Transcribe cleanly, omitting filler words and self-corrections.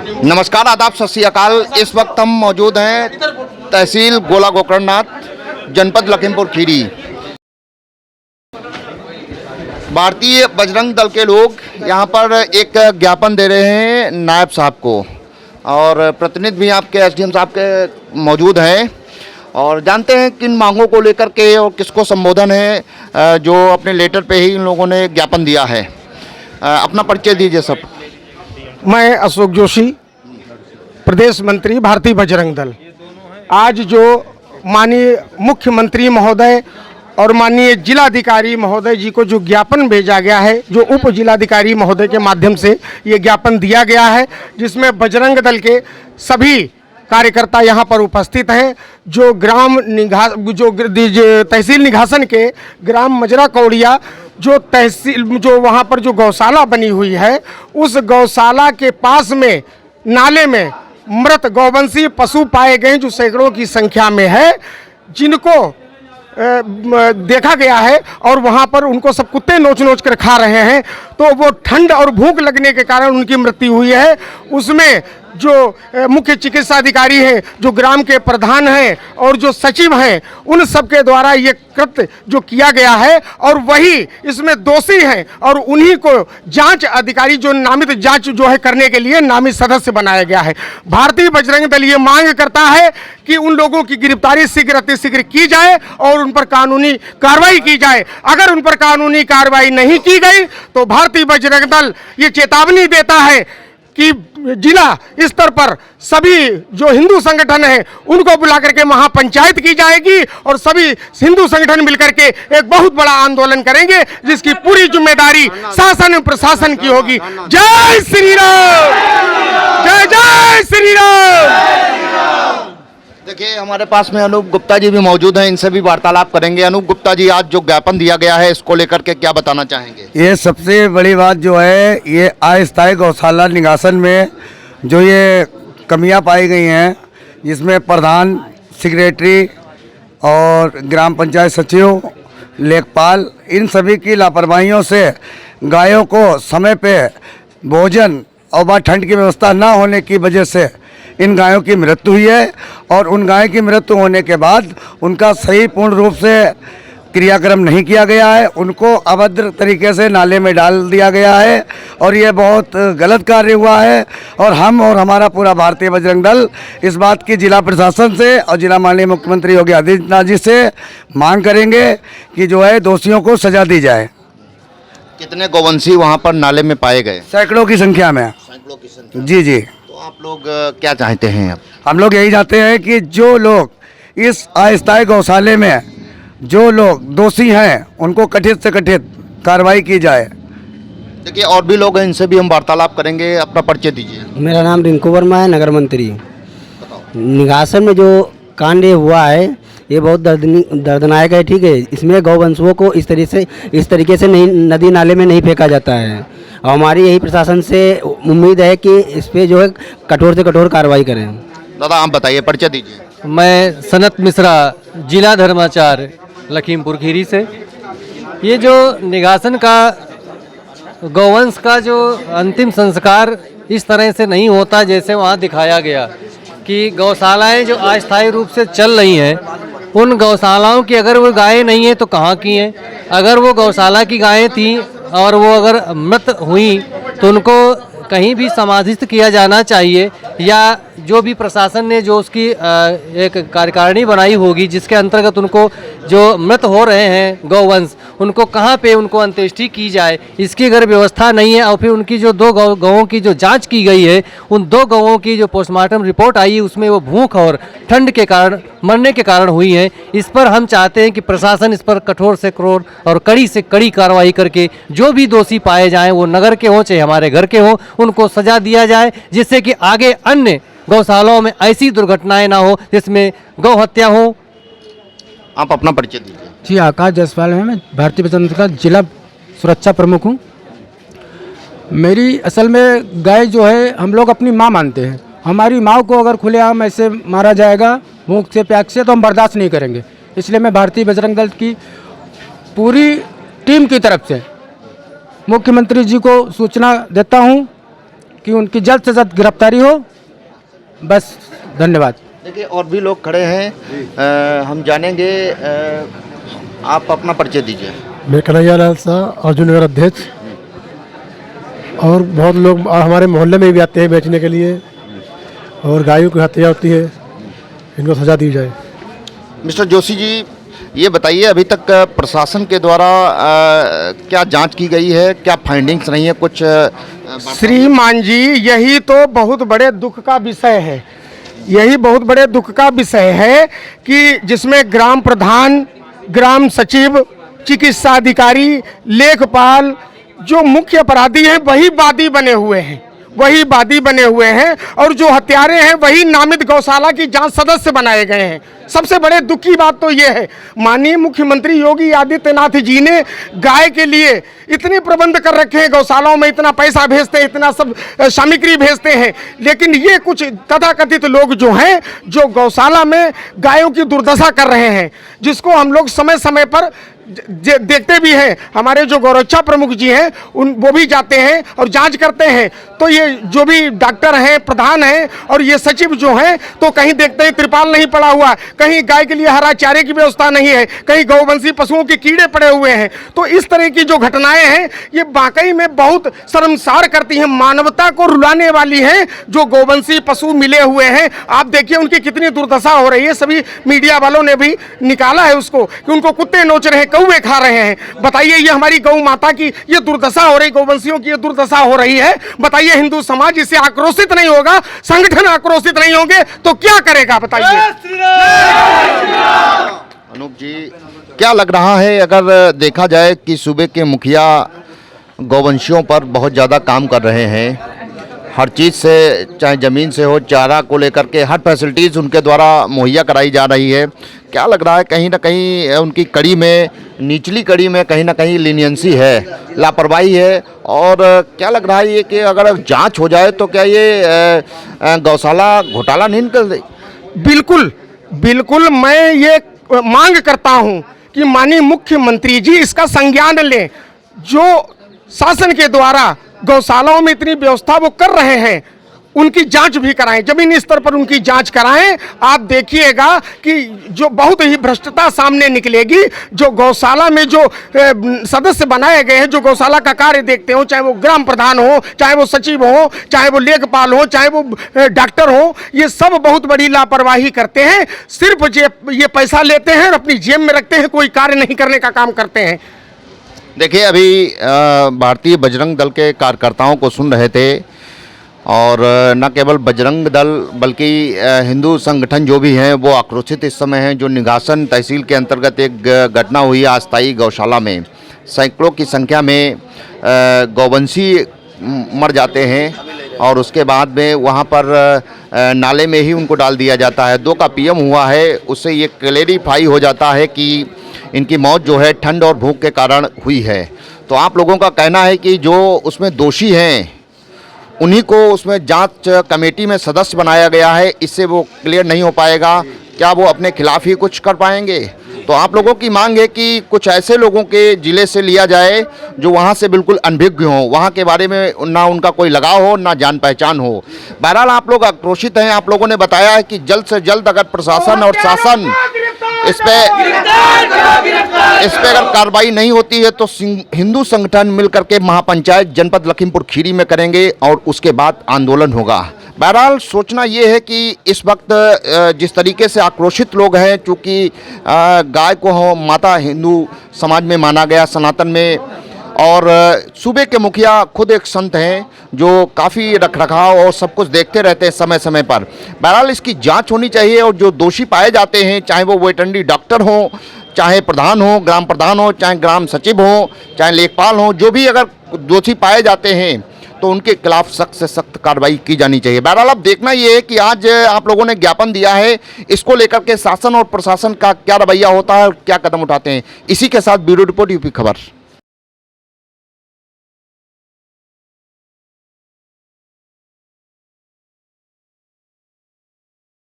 नमस्कार, आदाब, सत श्री अकाल। इस वक्त हम मौजूद हैं तहसील गोला गोकरणनाथ, जनपद लखीमपुर खीरी। भारतीय बजरंग दल के लोग यहाँ पर एक ज्ञापन दे रहे हैं नायब साहब को, और प्रतिनिधि भी आपके एसडीएम साहब के मौजूद हैं, और जानते हैं किन मांगों को लेकर के और किसको संबोधन है जो अपने लेटर पे ही इन लोगों ने ज्ञापन दिया है। अपना परिचय दीजिए सब। मैं अशोक जोशी, प्रदेश मंत्री भारतीय बजरंग दल। आज जो माननीय मुख्यमंत्री महोदय और माननीय जिलाधिकारी महोदय जी को जो ज्ञापन भेजा गया है, जो उप जिलाधिकारी महोदय के माध्यम से ये ज्ञापन दिया गया है, जिसमें बजरंग दल के सभी कार्यकर्ता यहाँ पर उपस्थित हैं। जो तहसील निघासन के ग्राम मजरा कौड़िया जो वहाँ पर जो गौशाला बनी हुई है, उस गौशाला के पास में नाले में मृत गौवंशीय पशु पाए गए, जो सैकड़ों की संख्या में है, जिनको देखा गया है, और वहाँ पर उनको सब कुत्ते नोच नोच कर खा रहे हैं। तो वो ठंड और भूख लगने के कारण उनकी मृत्यु हुई है। उसमें जो मुख्य चिकित्सा अधिकारी हैं, जो ग्राम के प्रधान हैं और जो सचिव हैं, उन सब के द्वारा ये कृत्य जो किया गया है, और वही इसमें दोषी हैं, और उन्हीं को जांच अधिकारी जो नामित जांच जो है करने के लिए नामित सदस्य बनाया गया है। भारतीय बजरंग दल ये मांग करता है कि उन लोगों की गिरफ्तारी शीघ्र अतिशीघ्र की जाए और उन पर कानूनी कार्रवाई की जाए। अगर उन पर कानूनी कार्रवाई नहीं की गई तो भारतीय बजरंग दल ये चेतावनी देता है कि जिला स्तर पर सभी जो हिंदू संगठन हैं उनको बुला करके महापंचायत की जाएगी, और सभी हिंदू संगठन मिलकर के एक बहुत बड़ा आंदोलन करेंगे, जिसकी पूरी जिम्मेदारी शासन प्रशासन की होगी। जय श्री राम, जय जय श्री राम। देखिए, हमारे पास में अनूप गुप्ता जी भी मौजूद हैं, इनसे भी वार्तालाप करेंगे। अनूप गुप्ता जी, आज जो ज्ञापन दिया गया है, इसको लेकर के क्या बताना चाहेंगे? ये सबसे बड़ी बात जो है, ये अस्थायी गौशाला निगासन में जो ये कमियां पाई गई हैं, जिसमें प्रधान, सेक्रेटरी और ग्राम पंचायत सचिव, लेखपाल, इन सभी की लापरवाहियों से गायों को समय पे भोजन और बाद ठंड की व्यवस्था ना होने की वजह से इन गायों की मृत्यु हुई है। और उन गायों की मृत्यु होने के बाद उनका सही पूर्ण रूप से क्रियाक्रम नहीं किया गया है, उनको अभद्र तरीके से नाले में डाल दिया गया है, और ये बहुत गलत कार्य हुआ है। और हम और हमारा पूरा भारतीय बजरंग दल इस बात की जिला प्रशासन से और जिला माननीय मुख्यमंत्री योगी आदित्यनाथ जी से मांग करेंगे कि जो है दोषियों को सजा दी जाए। कितने गौवंशी वहाँ पर नाले में पाए गए? सैकड़ों की संख्या में। सैकड़ों की संख्या। जी जी। तो आप लोग क्या चाहते हैं अब? हम लोग यही चाहते हैं कि जो लोग इस अस्थायी गौशाले में जो लोग दोषी हैं, उनको कठिन से कठिन कार्रवाई की जाए। देखिए, और भी लोग हैं, इनसे भी हम वार्तालाप करेंगे। अपना परिचय दीजिए। मेरा नाम रिंकू वर्मा है, नगर मंत्री। निघासन में जो कांड हुआ है, ये बहुत दर्दनाक है। ठीक है, इसमें गौवंशों को इस तरीके से नहीं, नदी नाले में नहीं फेंका जाता है, और हमारी यही प्रशासन से उम्मीद है कि इस पे जो है कठोर से कठोर कार्रवाई करें। दादा, आप बताइए, परिचय दीजिए। मैं सनत मिश्रा, जिला धर्माचार्य, लखीमपुर खीरी से। ये जो निघासन का गौवंश का जो अंतिम संस्कार इस तरह से नहीं होता जैसे वहाँ दिखाया गया, कि गौशालाएं जो अस्थायी रूप से चल रही हैं, उन गौशालाओं की अगर वो गायें नहीं हैं तो कहाँ की हैं? अगर वो गौशाला की गायें थीं और वो अगर मृत हुई तो उनको कहीं भी समाधिस्थ किया जाना चाहिए, या जो भी प्रशासन ने जो उसकी एक कार्यकारिणी बनाई होगी, जिसके अंतर्गत उनको जो मृत हो रहे हैं गौवंश, उनको कहाँ पे उनको अंत्येष्टि की जाए, इसकी अगर व्यवस्था नहीं है। और फिर उनकी जो दो गौों की जो जांच की गई है, उन दो गौों की जो पोस्टमार्टम रिपोर्ट आई है, उसमें वो भूख और ठंड के कारण मरने के कारण हुई है। इस पर हम चाहते हैं कि प्रशासन इस पर कठोर से कठोर और कड़ी से कड़ी कार्रवाई करके जो भी दोषी पाए जाएँ, वो नगर के हों चाहे हमारे घर के हों, उनको सजा दिया जाए, जिससे कि आगे अन्य गौशालाओं में ऐसी दुर्घटनाएं ना हो जिसमें गौ हत्या हो। आप अपना परिचय दीजिए। जी, आकाश जायसवाल है, मैं भारतीय बजरंग दल का जिला सुरक्षा प्रमुख हूँ। मेरी असल में गाय जो है हम लोग अपनी माँ मानते हैं। हमारी माँ को अगर खुलेआम ऐसे मारा जाएगा भूख से प्यास से, तो हम बर्दाश्त नहीं करेंगे। इसलिए मैं भारतीय बजरंग दल की पूरी टीम की तरफ से मुख्यमंत्री जी को सूचना देता हूँ कि उनकी जल्द से जल्द गिरफ्तारी हो। बस, धन्यवाद। देखिए और भी लोग खड़े हैं, हम जानेंगे। आप अपना परिचय दीजिए। मैं कन्हैया लाल शाह, अर्जुन नगर अध्यक्ष। और बहुत लोग हमारे मोहल्ले में भी आते हैं बेचने के लिए, और गायों की हत्या होती है, इनको सजा दी जाए। मिस्टर जोशी जी, ये बताइए अभी तक प्रशासन के द्वारा क्या जांच की गई है, क्या फाइंडिंग्स रही है कुछ? श्रीमान जी, यही तो बहुत बड़े दुख का विषय है। यही बहुत बड़े दुख का विषय है कि जिसमें ग्राम प्रधान, ग्राम सचिव, चिकित्सा अधिकारी, लेखपाल, जो मुख्य अपराधी हैं वही वादी बने हुए हैं, वही वादी बने हुए हैं, और जो हत्यारे हैं वही नामित गौशाला की जांच सदस्य बनाए गए हैं। सबसे बड़े दुख की बात तो ये है, माननीय मुख्यमंत्री योगी आदित्यनाथ जी ने गाय के लिए इतने प्रबंध कर रखे हैं, गौशालाओं में इतना पैसा भेजते हैं, इतना सब सामग्री भेजते हैं, लेकिन ये कुछ तथाकथित लोग जो हैं, जो गौशाला में गायों की दुर्दशा कर रहे हैं, जिसको हम लोग समय समय पर देखते भी हैं। हमारे जो गौरक्षा प्रमुख जी हैं वो भी जाते हैं और जांच करते हैं। तो ये जो भी डॉक्टर हैं, प्रधान हैं, और ये सचिव जो हैं, तो कहीं देखते हैं त्रिपाल नहीं पड़ा हुआ, कहीं गाय के लिए हरा चारे की व्यवस्था नहीं है, कहीं गौवंशी पशुओं के कीड़े पड़े हुए हैं। तो इस तरह की जो घटनाएं हैं ये वाकई में बहुत शर्मसार करती हैं, मानवता को रुलाने वाली हैं। जो गौवंशी पशु मिले हुए हैं, आप देखिए उनकी कितनी दुर्दशा हो रही है। सभी मीडिया वालों ने भी निकाला है उसको कि उनको कुत्ते नोच रहे हैं, कौवे खा रहे हैं। बताइए, ये हमारी गौ माता की ये दुर्दशा हो रही, गौवंशियों की ये दुर्दशा हो रही है। बताइए, हिंदू समाज इससे आक्रोशित नहीं होगा, संगठन आक्रोशित नहीं होंगे तो क्या करेगा? बताइए। अनूप जी, क्या लग रहा है अगर देखा जाए कि सूबे के मुखिया गौवंशियों पर बहुत ज़्यादा काम कर रहे हैं, हर चीज़ से, चाहे ज़मीन से हो, चारा को लेकर के हर फैसिलिटीज़ उनके द्वारा मुहैया कराई जा रही है, क्या लग रहा है कहीं ना कहीं उनकी कड़ी में, निचली कड़ी में कहीं ना कहीं लीनियंसी है, लापरवाही है? और क्या लग रहा है ये कि अगर जांच हो जाए तो क्या ये गौशाला घोटाला नहीं निकल दे? बिल्कुल बिल्कुल, मैं ये मांग करता हूं कि माननीय मुख्यमंत्री जी इसका संज्ञान लें। जो शासन के द्वारा गौशालाओं में इतनी व्यवस्था वो कर रहे हैं, उनकी जांच भी कराएं, जमीनी स्तर पर उनकी जांच कराएं। आप देखिएगा कि जो बहुत ही भ्रष्टता सामने निकलेगी। जो गौशाला में जो सदस्य बनाए गए हैं, जो गौशाला का कार्य देखते हो, चाहे वो ग्राम प्रधान हो, चाहे वो सचिव हो, चाहे वो लेखपाल हो, चाहे वो डॉक्टर हो, ये सब बहुत बड़ी लापरवाही करते हैं। सिर्फ ये पैसा लेते हैं और अपनी जेब में रखते हैं, कोई कार्य नहीं करने का काम करते हैं। देखिए, अभी भारतीय बजरंग दल के कार्यकर्ताओं को सुन रहे थे, और न केवल बजरंग दल बल्कि हिंदू संगठन जो भी हैं वो आक्रोशित इस समय हैं। जो निगासन तहसील के अंतर्गत एक घटना हुई अस्थायी गौशाला में, सैकड़ों की संख्या में गौवंशी मर जाते हैं, और उसके बाद में वहाँ पर नाले में ही उनको डाल दिया जाता है। 2 का PM हुआ है, उससे ये क्लेरिफाई हो जाता है कि इनकी मौत जो है ठंड और भूख के कारण हुई है। तो आप लोगों का कहना है कि जो उसमें दोषी हैं उन्हीं को उसमें जांच कमेटी में सदस्य बनाया गया है, इससे वो क्लियर नहीं हो पाएगा, क्या वो अपने खिलाफ ही कुछ कर पाएंगे? तो आप लोगों की मांग है कि कुछ ऐसे लोगों के जिले से लिया जाए जो वहाँ से बिल्कुल अनभिज्ञ हों, वहाँ के बारे में ना उनका कोई लगाव हो, ना जान पहचान हो। बहरहाल आप लोग आक्रोशित हैं। आप लोगों ने बताया है कि जल्द से जल्द अगर प्रशासन और शासन इस पे अगर कार्रवाई नहीं होती है तो हिंदू संगठन मिलकर के महापंचायत जनपद लखीमपुर खीरी में करेंगे और उसके बाद आंदोलन होगा। बहरहाल सोचना ये है कि इस वक्त जिस तरीके से आक्रोशित लोग हैं, चूँकि गाय को माता हिंदू समाज में माना गया, सनातन में, और सूबे के मुखिया खुद एक संत हैं जो काफ़ी रखरखाव और सब कुछ देखते रहते हैं समय समय पर। बहरहाल इसकी जांच होनी चाहिए, और जो दोषी पाए जाते हैं, चाहे वो वेटरनरी डॉक्टर हो, चाहे प्रधान हो, ग्राम प्रधान हो, चाहे ग्राम सचिव हो, चाहे लेखपाल हो, जो भी अगर दोषी पाए जाते हैं तो उनके खिलाफ सख्त से सख्त कार्रवाई की जानी चाहिए। बहरहाल अब देखना ये है कि आज आप लोगों ने ज्ञापन दिया है, इसको लेकर के शासन और प्रशासन का क्या रवैया होता है और क्या कदम उठाते हैं। इसी के साथ ब्यूरो रिपोर्ट, यूपी खबर।